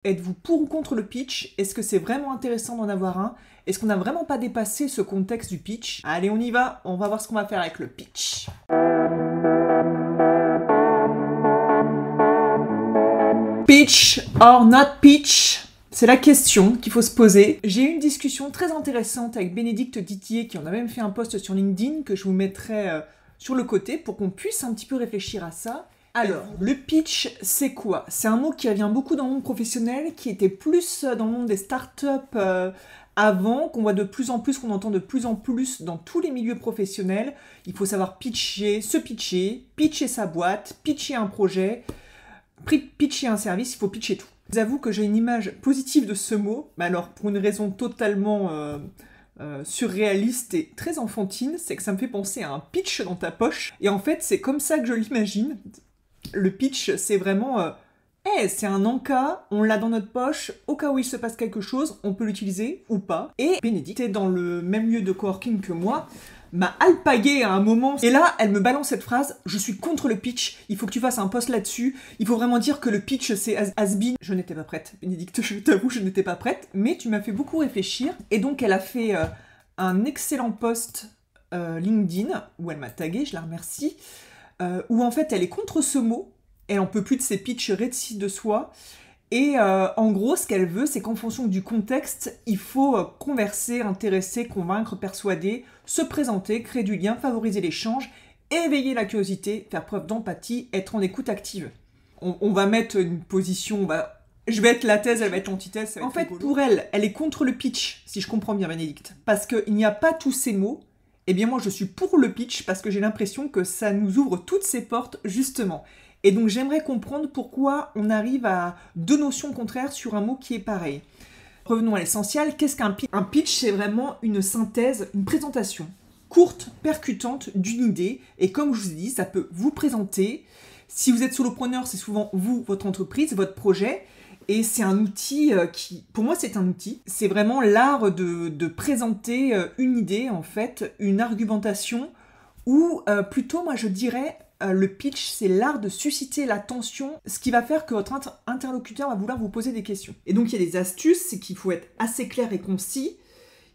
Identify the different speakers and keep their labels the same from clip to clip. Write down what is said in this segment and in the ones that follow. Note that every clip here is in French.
Speaker 1: Êtes-vous pour ou contre le pitch? Est-ce que c'est vraiment intéressant d'en avoir un? Est-ce qu'on n'a vraiment pas dépassé ce contexte du pitch? Allez, on y va, on va voir ce qu'on va faire avec le pitch. Pitch or not pitch? C'est la question qu'il faut se poser. J'ai eu une discussion très intéressante avec Bénédicte Didier qui en a même fait un post sur LinkedIn que je vous mettrai sur le côté pour qu'on puisse un petit peu réfléchir à ça. Alors, le pitch, c'est quoi? C'est un mot qui revient beaucoup dans le monde professionnel, qui était plus dans le monde des startups avant, qu'on voit de plus en plus, qu'on entend de plus en plus dans tous les milieux professionnels. Il faut savoir pitcher, se pitcher sa boîte, pitcher un projet, pitcher un service, il faut pitcher tout. Je vous avoue que j'ai une image positive de ce mot, mais alors pour une raison totalement surréaliste et très enfantine, c'est que ça me fait penser à un pitch dans ta poche, et en fait c'est comme ça que je l'imagine. Le pitch, c'est vraiment c'est un encas, on l'a dans notre poche, au cas où il se passe quelque chose, on peut l'utiliser ou pas. Et Bénédicte est dans le même lieu de coworking que moi, m'a alpagué à un moment, et là, elle me balance cette phrase, je suis contre le pitch, il faut que tu fasses un post là-dessus, il faut vraiment dire que le pitch, c'est has-been. Je n'étais pas prête, Bénédicte, je t'avoue, je n'étais pas prête, mais tu m'as fait beaucoup réfléchir, et donc elle a fait un excellent post LinkedIn, où elle m'a tagué, je la remercie, où en fait elle est contre ce mot, elle en peut plus de ses pitchs récits de soi, et en gros ce qu'elle veut c'est qu'en fonction du contexte, il faut converser, intéresser, convaincre, persuader, se présenter, créer du lien, favoriser l'échange, éveiller la curiosité, faire preuve d'empathie, être en écoute active. On va mettre une position, je vais être la thèse, elle va être l'antithèse. En fait, pour elle, elle est contre le pitch, si je comprends bien Bénédicte, parce qu'il n'y a pas tous ces mots. Eh bien moi je suis pour le pitch parce que j'ai l'impression que ça nous ouvre toutes ces portes justement. Et donc j'aimerais comprendre pourquoi on arrive à deux notions contraires sur un mot qui est pareil. Revenons à l'essentiel, qu'est-ce qu'un pitch? Un pitch c'est vraiment une synthèse, une présentation courte, percutante d'une idée. Et comme je vous ai dit, ça peut vous présenter. Si vous êtes solopreneur, c'est souvent vous, votre entreprise, votre projet. Et c'est un outil qui, pour moi c'est un outil, c'est vraiment l'art de présenter une idée en fait, une argumentation, ou plutôt moi je dirais le pitch c'est l'art de susciter l'attention, ce qui va faire que votre interlocuteur va vouloir vous poser des questions. Et donc il y a des astuces, c'est qu'il faut être assez clair et concis,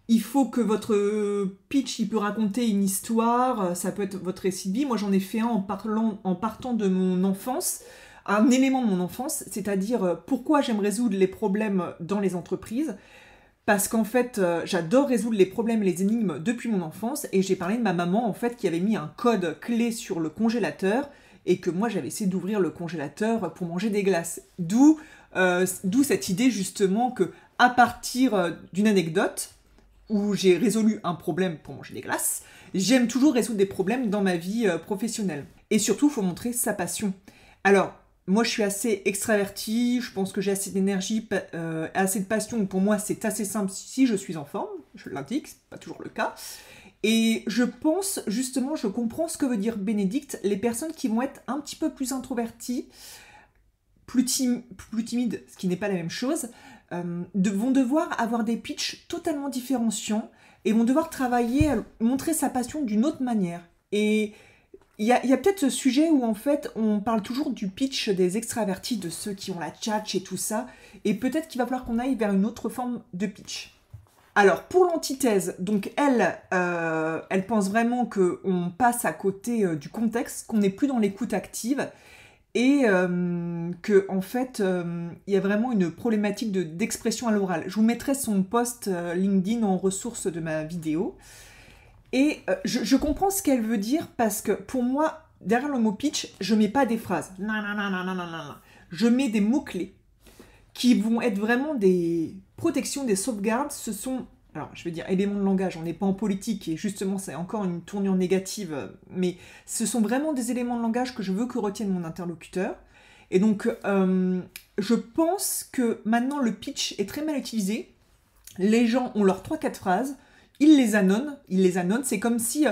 Speaker 1: il faut que votre pitch il peut raconter une histoire, ça peut être votre récit de vie, moi j'en ai fait un en partant de mon enfance, un élément de mon enfance, c'est-à-dire pourquoi j'aime résoudre les problèmes dans les entreprises, parce qu'en fait, j'adore résoudre les problèmes et les énigmes depuis mon enfance, et j'ai parlé de ma maman, en fait, qui avait mis un code clé sur le congélateur, et que moi, j'avais essayé d'ouvrir le congélateur pour manger des glaces. D'où cette idée, justement, que à partir d'une anecdote, où j'ai résolu un problème pour manger des glaces, j'aime toujours résoudre des problèmes dans ma vie professionnelle. Et surtout, il faut montrer sa passion. Alors, moi, je suis assez extravertie, je pense que j'ai assez d'énergie, assez de passion. Pour moi, c'est assez simple si je suis en forme, je l'indique, c'est pas toujours le cas. Et je pense, justement, je comprends ce que veut dire Bénédicte, les personnes qui vont être un petit peu plus introverties, plus timides, ce qui n'est pas la même chose, vont devoir avoir des pitchs totalement différenciants et vont devoir travailler, montrer sa passion d'une autre manière. Et il y a peut-être ce sujet où en fait on parle toujours du pitch des extravertis, de ceux qui ont la tchatch et tout ça, et peut-être qu'il va falloir qu'on aille vers une autre forme de pitch. Alors pour l'antithèse, donc elle pense vraiment qu'on passe à côté du contexte, qu'on n'est plus dans l'écoute active, et que en fait il y a vraiment une problématique d'expression à l'oral. Je vous mettrai son post LinkedIn en ressource de ma vidéo. Et je comprends ce qu'elle veut dire parce que pour moi, derrière le mot pitch, je mets pas des phrases. Non, non, non, non, non, non, non. Je mets des mots-clés qui vont être vraiment des protections, des sauvegardes. Ce sont, alors je vais dire éléments de langage, on n'est pas en politique et justement c'est encore une tournure négative, mais ce sont vraiment des éléments de langage que je veux que retienne mon interlocuteur. Et donc je pense que maintenant le pitch est très mal utilisé. Les gens ont leurs 3-4 phrases. Ils les annonnent, c'est comme si,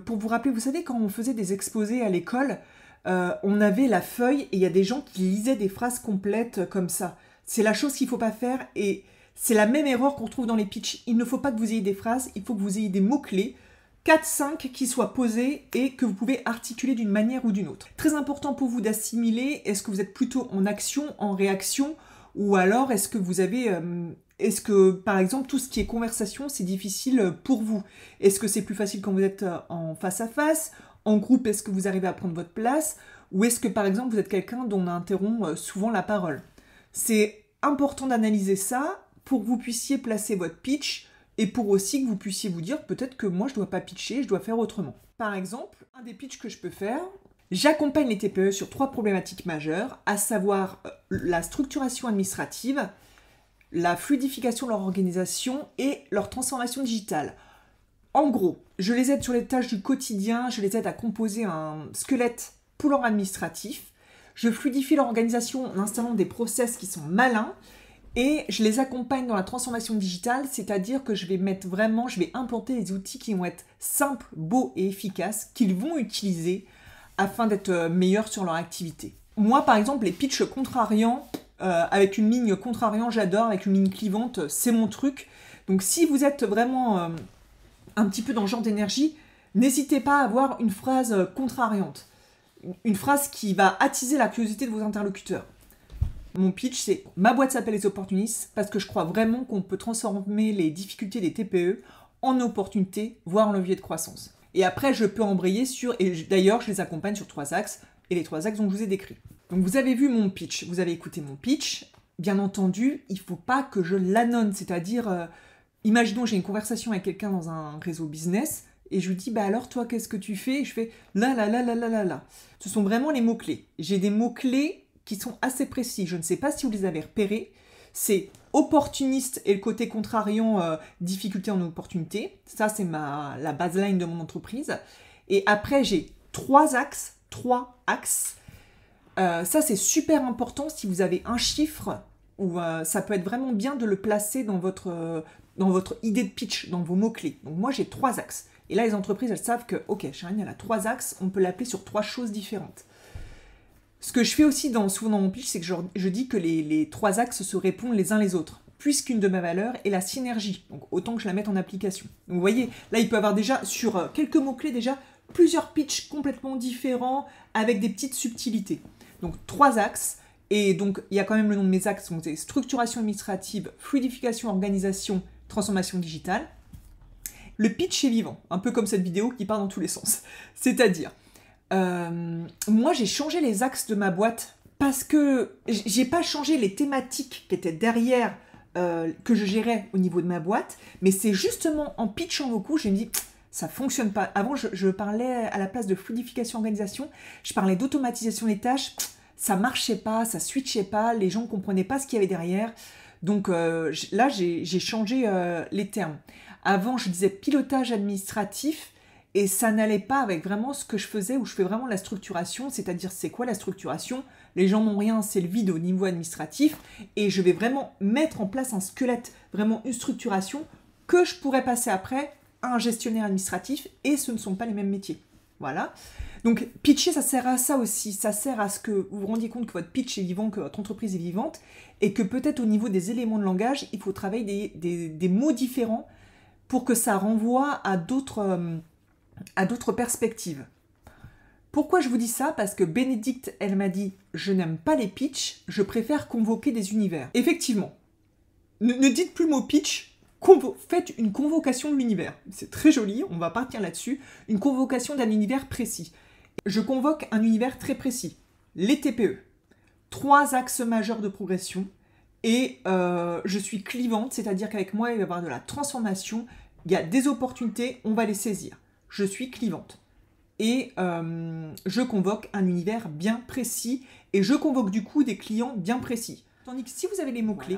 Speaker 1: pour vous rappeler, vous savez quand on faisait des exposés à l'école, on avait la feuille et il y a des gens qui lisaient des phrases complètes comme ça. C'est la chose qu'il ne faut pas faire et c'est la même erreur qu'on retrouve dans les pitchs. Il ne faut pas que vous ayez des phrases, il faut que vous ayez des mots-clés, 4-5 qui soient posés et que vous pouvez articuler d'une manière ou d'une autre. Très important pour vous d'assimiler, est-ce que vous êtes plutôt en action, en réaction Ou alors, est-ce que vous avez... est-ce que, par exemple, tout ce qui est conversation, c'est difficile pour vous? Est-ce que c'est plus facile quand vous êtes en face à face? En groupe, est-ce que vous arrivez à prendre votre place? Ou est-ce que, par exemple, vous êtes quelqu'un dont on interrompt souvent la parole? C'est important d'analyser ça pour que vous puissiez placer votre pitch et pour aussi que vous puissiez vous dire peut-être que moi, je ne dois pas pitcher, je dois faire autrement. Par exemple, un des pitchs que je peux faire, j'accompagne les TPE sur 3 problématiques majeures, à savoir la structuration administrative, la fluidification de leur organisation et leur transformation digitale. En gros, je les aide sur les tâches du quotidien, je les aide à composer un squelette pour leur administratif, je fluidifie leur organisation en installant des process qui sont malins, et je les accompagne dans la transformation digitale, c'est-à-dire que je vais implanter des outils qui vont être simples, beaux et efficaces, qu'ils vont utiliser afin d'être meilleurs sur leur activité. Moi, par exemple, les pitchs contrariants, avec une ligne contrariant, j'adore, avec une ligne clivante, c'est mon truc. Donc si vous êtes vraiment un petit peu dans le genre d'énergie, n'hésitez pas à avoir une phrase contrariante. Une phrase qui va attiser la curiosité de vos interlocuteurs. Mon pitch, c'est « Ma boîte s'appelle les opportunistes parce que je crois vraiment qu'on peut transformer les difficultés des TPE en opportunités, voire en levier de croissance. » Et après, je peux embrayer sur... Et d'ailleurs, je les accompagne sur 3 axes, et les 3 axes dont je vous ai décrits. Donc vous avez vu mon pitch, vous avez écouté mon pitch. Bien entendu, il ne faut pas que je l'annonce, c'est-à-dire, imaginons j'ai une conversation avec quelqu'un dans un réseau business, et je lui dis, bah alors toi, qu'est-ce que tu fais? Et je fais là, là, là, là, là, là, là. Ce sont vraiment les mots-clés. J'ai des mots-clés qui sont assez précis. Je ne sais pas si vous les avez repérés. C'est opportuniste et le côté contrariant, difficulté en opportunité. Ça, c'est la baseline de mon entreprise. Et après, j'ai 3 axes. Ça, c'est super important si vous avez un chiffre, ou ça peut être vraiment bien de le placer dans votre idée de pitch, dans vos mots-clés. Donc moi, j'ai 3 axes. Et là, les entreprises, elles savent que, ok, Charline, elle a 3 axes, on peut l'appeler sur 3 choses différentes. Ce que je fais aussi souvent dans mon pitch, c'est que je dis que les 3 axes se répondent les uns les autres, puisqu'une de mes valeurs est la synergie, donc autant que je la mette en application. Donc vous voyez, là il peut y avoir déjà, sur quelques mots-clés déjà, plusieurs pitchs complètement différents, avec des petites subtilités. Donc 3 axes, et donc il y a quand même le nom de mes axes, donc c'est structuration administrative, fluidification, organisation, transformation digitale. Le pitch est vivant, un peu comme cette vidéo qui part dans tous les sens. C'est-à-dire... moi, j'ai changé les axes de ma boîte parce que j'ai pas changé les thématiques qui étaient derrière que je gérais au niveau de ma boîte, mais c'est justement en pitchant beaucoup, j'ai dit ça fonctionne pas. Avant, je parlais à la place de fluidification organisation, je parlais d'automatisation des tâches, ça marchait pas, ça switchait pas, les gens comprenaient pas ce qu'il y avait derrière. Donc là, j'ai changé les termes. Avant, je disais pilotage administratif. Et ça n'allait pas avec vraiment ce que je faisais, où je fais vraiment la structuration, c'est-à-dire c'est quoi la structuration? Les gens n'ont rien, c'est le vide au niveau administratif, et je vais vraiment mettre en place un squelette, vraiment une structuration que je pourrais passer après à un gestionnaire administratif, et ce ne sont pas les mêmes métiers. Voilà. Donc pitcher, ça sert à ça aussi, ça sert à ce que vous vous rendiez compte que votre pitch est vivant, que votre entreprise est vivante, et que peut-être au niveau des éléments de langage, il faut travailler des mots différents pour que ça renvoie à d'autres perspectives. Pourquoi je vous dis ça? Parce que Bénédicte, elle m'a dit « Je n'aime pas les pitchs, je préfère convoquer des univers. » Effectivement, ne dites plus le mot pitch, faites une convocation de l'univers. C'est très joli, on va partir là-dessus. Une convocation d'un univers précis. Je convoque un univers très précis. Les TPE. 3 axes majeurs de progression. Et je suis clivante, c'est-à-dire qu'avec moi, il va y avoir de la transformation. Il y a des opportunités, on va les saisir. Je suis clivante. Et je convoque un univers bien précis. Et je convoque du coup des clients bien précis. Tandis que si vous avez les mots-clés,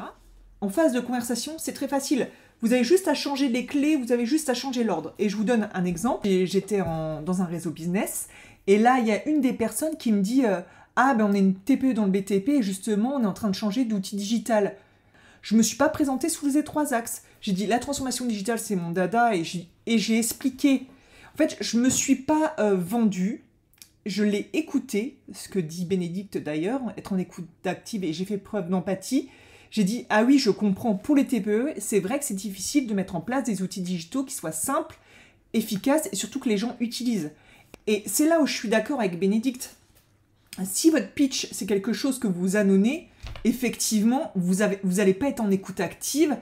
Speaker 1: en phase de conversation, c'est très facile. Vous avez juste à changer les clés, vous avez juste à changer l'ordre. Et je vous donne un exemple. J'étais dans un réseau business. Et là, il y a une des personnes qui me dit ah, ben on est une TPE dans le BTP et justement, on est en train de changer d'outil digital. Je ne me suis pas présentée sous les 3 axes. J'ai dit la transformation digitale, c'est mon dada et j'ai expliqué. En fait, je ne me suis pas vendue. Je l'ai écouté, ce que dit Bénédicte d'ailleurs, être en écoute active et j'ai fait preuve d'empathie. J'ai dit, ah oui, je comprends, pour les TPE, c'est vrai que c'est difficile de mettre en place des outils digitaux qui soient simples, efficaces et surtout que les gens utilisent. Et c'est là où je suis d'accord avec Bénédicte. Si votre pitch, c'est quelque chose que vous annonnez, effectivement, vous allez pas être en écoute active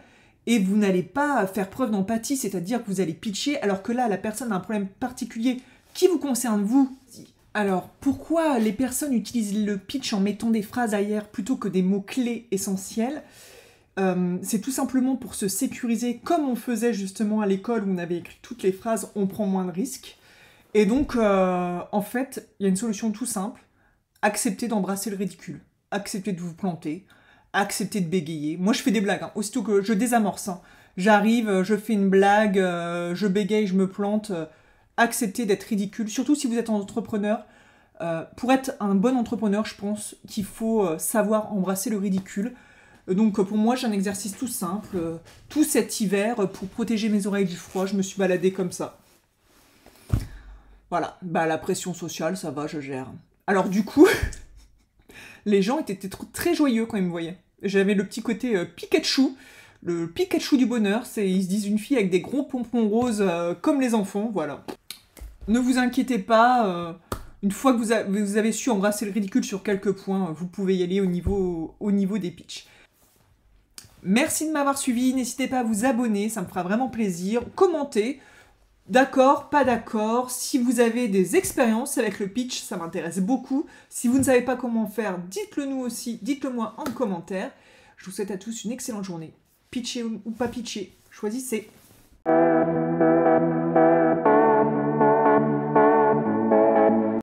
Speaker 1: et vous n'allez pas faire preuve d'empathie, c'est-à-dire que vous allez pitcher, alors que là, la personne a un problème particulier qui vous concerne, vous. Alors, pourquoi les personnes utilisent le pitch en mettant des phrases derrière plutôt que des mots-clés essentiels? C'est tout simplement pour se sécuriser, comme on faisait justement à l'école où on avait écrit toutes les phrases, on prend moins de risques. Et donc, en fait, il y a une solution tout simple, accepter d'embrasser le ridicule, accepter de vous planter, accepter de bégayer. Moi, je fais des blagues, hein. Aussitôt que je désamorce, hein. J'arrive, je fais une blague, je bégaye, je me plante, accepter d'être ridicule, surtout si vous êtes un entrepreneur. Pour être un bon entrepreneur, je pense qu'il faut savoir embrasser le ridicule. Donc pour moi, j'ai un exercice tout simple. Tout cet hiver, pour protéger mes oreilles du froid, je me suis baladée comme ça. Voilà, bah la pression sociale, ça va, je gère. Alors du coup, les gens étaient très joyeux quand ils me voyaient. J'avais le petit côté Pikachu, le Pikachu du bonheur, ils se disent une fille avec des gros pompons roses comme les enfants, voilà. Ne vous inquiétez pas, une fois que vous avez su embrasser le ridicule sur quelques points, vous pouvez y aller au niveau des pitchs. Merci de m'avoir suivi, n'hésitez pas à vous abonner, ça me fera vraiment plaisir. Commentez, d'accord, pas d'accord. Si vous avez des expériences avec le pitch, ça m'intéresse beaucoup. Si vous ne savez pas comment faire, dites-le nous aussi, dites-le moi en commentaire. Je vous souhaite à tous une excellente journée. Pitcher ou pas pitcher, choisissez.